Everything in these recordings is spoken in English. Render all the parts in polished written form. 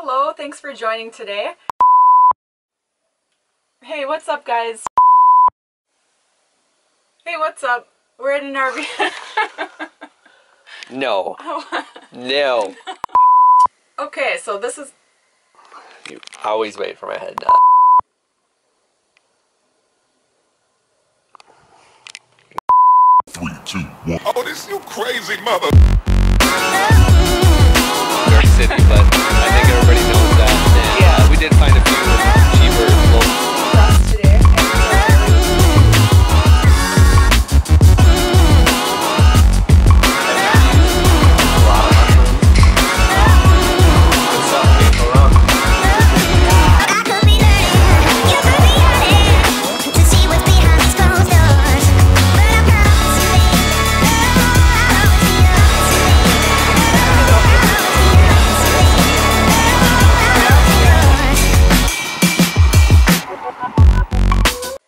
Hello, thanks for joining today. Hey, what's up guys? Hey, what's up? We're at an RV. No. Oh. No. Okay, so this is... You always wait for my head nod. 3, 2, 1. Oh, this you crazy mother. York City, but I think everybody knows that. And, yeah, we did find a few cheaper local cross today.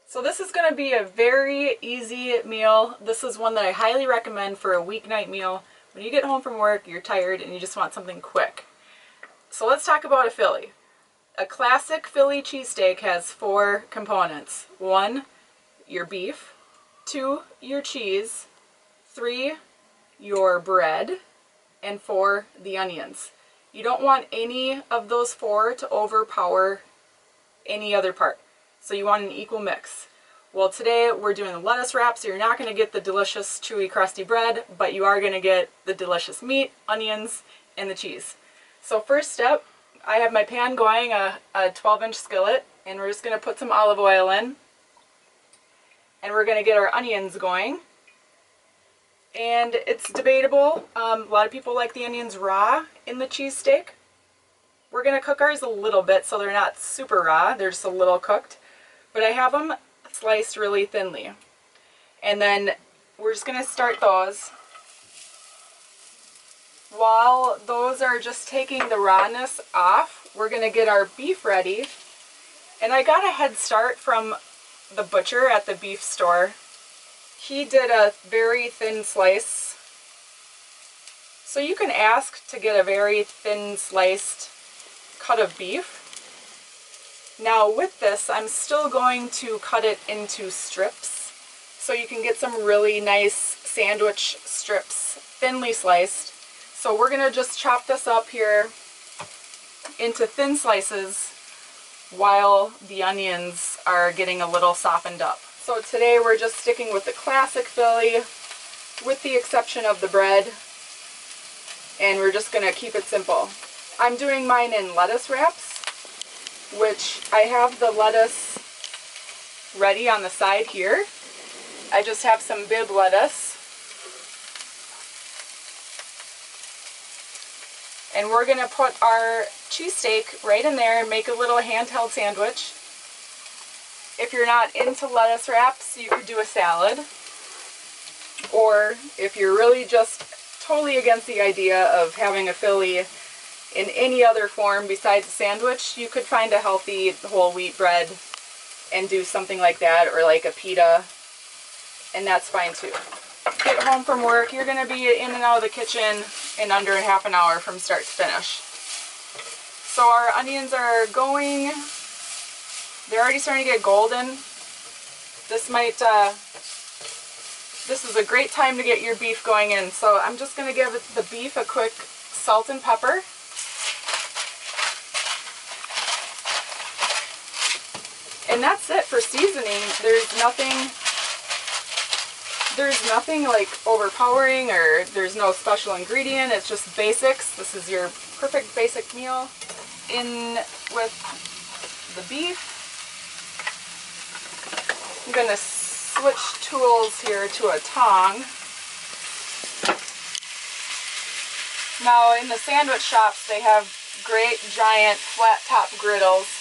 So this is going to be a very easy meal. This is one that I highly recommend for a weeknight meal. When you get home from work, you're tired and you just want something quick. So let's talk about a Philly. A classic Philly cheesesteak has 4 components. 1, your beef. 2, your cheese. 3, your bread. And 4, the onions. You don't want any of those 4 to overpower any other part. So you want an equal mix. Well, today we're doing the lettuce wrap, so you're not going to get the delicious chewy crusty bread, but you are going to get the delicious meat, onions, and the cheese. So first step, I have my pan going, a 12-inch skillet, and we're just going to put some olive oil in. And we're going to get our onions going. And it's debatable. A lot of people like the onions raw in the cheesesteak. We're going to cook ours a little bit so they're not super raw, they're just a little cooked. But I have them sliced really thinly. And then we're just going to start those. While those are just taking the rawness off, we're going to get our beef ready. And I got a head start from the butcher at the beef store. He did a very thin slice. So you can ask to get a very thin sliced cut of beef. Now with this, I'm still going to cut it into strips so you can get some really nice sandwich strips, thinly sliced. So we're going to just chop this up here into thin slices while the onions are getting a little softened up. So today we're just sticking with the classic Philly with the exception of the bread, and we're just going to keep it simple. I'm doing mine in lettuce wraps, which I have the lettuce ready on the side here. I just have some bib lettuce. And we're going to put our cheesesteak right in there and make a little handheld sandwich. If you're not into lettuce wraps, you could do a salad. Or if you're really just totally against the idea of having a Philly in any other form besides a sandwich, you could find a healthy whole wheat bread and do something like that, or like a pita, and that's fine too. Get home from work, you're going to be in and out of the kitchen in under half an hour from start to finish. So our onions are going, they're already starting to get golden. This is a great time to get your beef going in, so I'm just going to give the beef a quick salt and pepper. And that's it for seasoning. There's nothing like overpowering, or there's no special ingredient. It's just basics. This is your perfect basic meal. In with the beef. I'm going to switch tools here to a tong. Now in the sandwich shops they have great giant flat top griddles.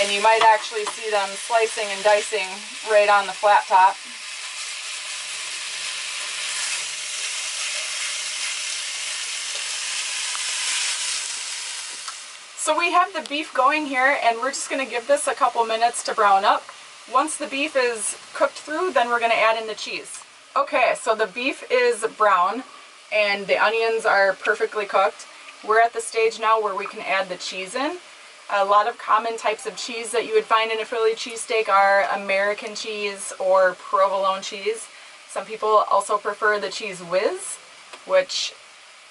And you might actually see them slicing and dicing right on the flat top. So we have the beef going here, and we're just going to give this a couple minutes to brown up. Once the beef is cooked through, then we're going to add in the cheese. Okay, so the beef is brown and the onions are perfectly cooked. we're at the stage now where we can add the cheese in. A lot of common types of cheese that you would find in a Philly cheesesteak are American cheese or provolone cheese. Some people also prefer the Cheese Whiz, which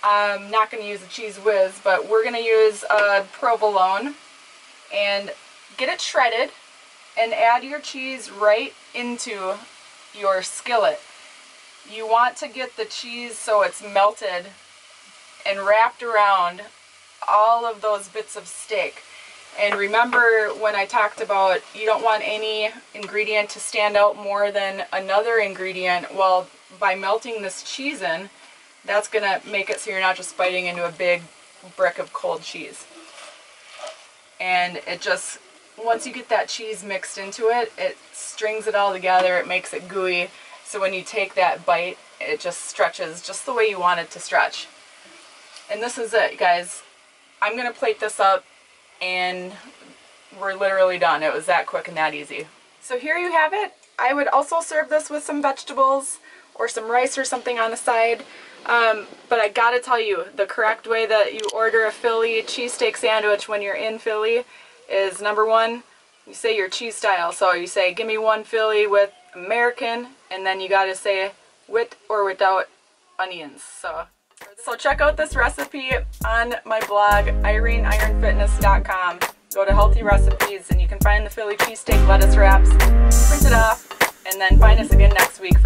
I'm not going to use a Cheese Whiz, but we're going to use a provolone and get it shredded and add your cheese right into your skillet. You want to get the cheese so it's melted and wrapped around all of those bits of steak. And remember when I talked about you don't want any ingredient to stand out more than another ingredient? Well, by melting this cheese in, that's going to make it so you're not just biting into a big brick of cold cheese. And it just, once you get that cheese mixed into it, it strings it all together, it makes it gooey, so when you take that bite, it just stretches just the way you want it to stretch. And this is it, guys. I'm going to plate this up, and we're literally done. It was that quick and that easy. So here you have it. I would also serve this with some vegetables or some rice or something on the side. But I gotta tell you, the correct way that you order a Philly cheesesteak sandwich when you're in Philly is, number one, you say your cheese style. So you say, give me one Philly with American, and then you gotta say with or without onions. So check out this recipe on my blog, IreneIronFitness.com. Go to Healthy Recipes and you can find the Philly cheesesteak lettuce wraps, print it off, and then find us again next week